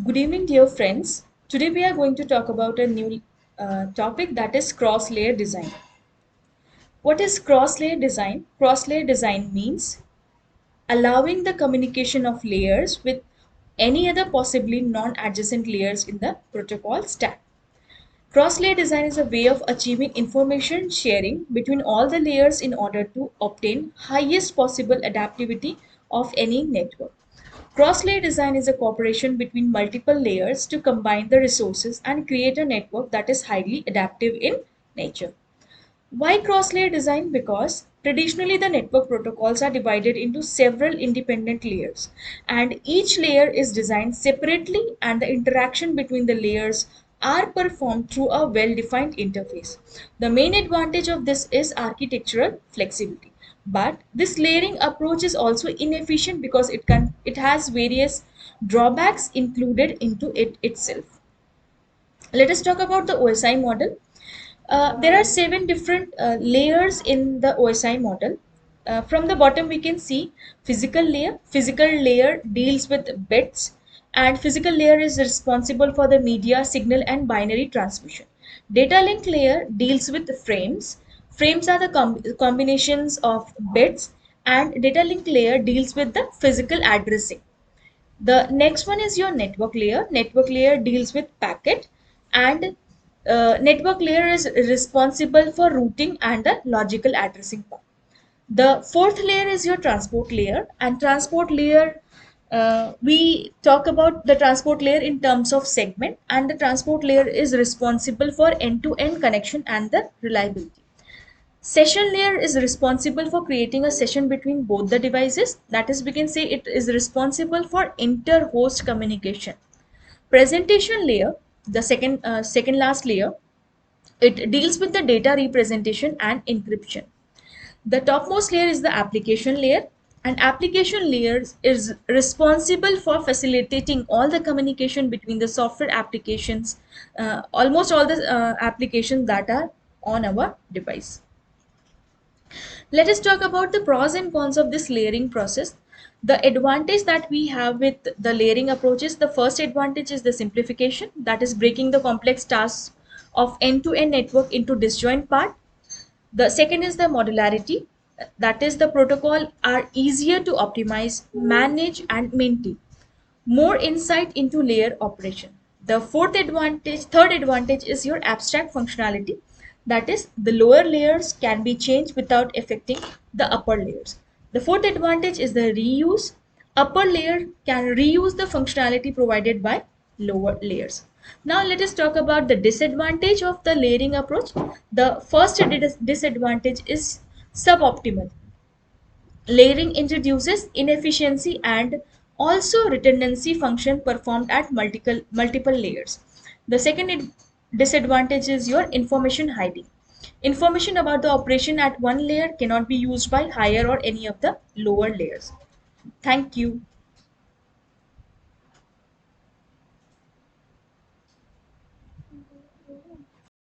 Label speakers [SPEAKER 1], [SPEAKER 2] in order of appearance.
[SPEAKER 1] Good evening, dear friends. Today we are going to talk about a new topic, that is cross-layer design. What is cross-layer design? Cross-layer design means allowing the communication of layers with any other possibly non-adjacent layers in the protocol stack. Cross-layer design is a way of achieving information sharing between all the layers in order to obtain highest possible adaptivity of any network. Cross-layer design is a cooperation between multiple layers to combine the resources and create a network that is highly adaptive in nature. Why cross-layer design? Because traditionally the network protocols are divided into several independent layers, and each layer is designed separately, and the interaction between the layers are performed through a well-defined interface. The main advantage of this is architectural flexibility. But this layering approach is also inefficient because it has various drawbacks included into it itself. Let us talk about the OSI model. There are seven different layers in the OSI model. From the bottom, we can see physical layer. Physical layer deals with bits, and physical layer is responsible for the media, signal, and binary transmission. Data link layer deals with frames. Frames are the combinations of bits, and data link layer deals with the physical addressing. The next one is your network layer. Network layer deals with packet, and network layer is responsible for routing and the logical addressing part. The fourth layer is your transport layer, and transport layer, we talk about the transport layer in terms of segment, and the transport layer is responsible for end-to-end connection and the reliability. Session layer is responsible for creating a session between both the devices. That is, we can say it is responsible for inter-host communication. Presentation layer, the second last layer, it deals with the data representation and encryption. The topmost layer is the application layer, and application layer is responsible for facilitating all the communication between the software applications, almost all the applications that are on our device. Let us talk about the pros and cons of this layering process. The advantage that we have with the layering approaches, the first advantage is the simplification, that is breaking the complex tasks of end-to-end network into disjoint part. The second is the modularity, that is the protocol are easier to optimize, manage and maintain. More insight into layer operation. Third advantage is your abstract functionality. That is, the lower layers can be changed without affecting the upper layers. The fourth advantage is the reuse. Upper layer can reuse the functionality provided by lower layers. Now let us talk about the disadvantage of the layering approach. The first disadvantage is suboptimal. Layering introduces inefficiency and also redundancy function performed at multiple layers. The second disadvantage is your information hiding. Information about the operation at one layer cannot be used by higher or any of the lower layers. Thank you.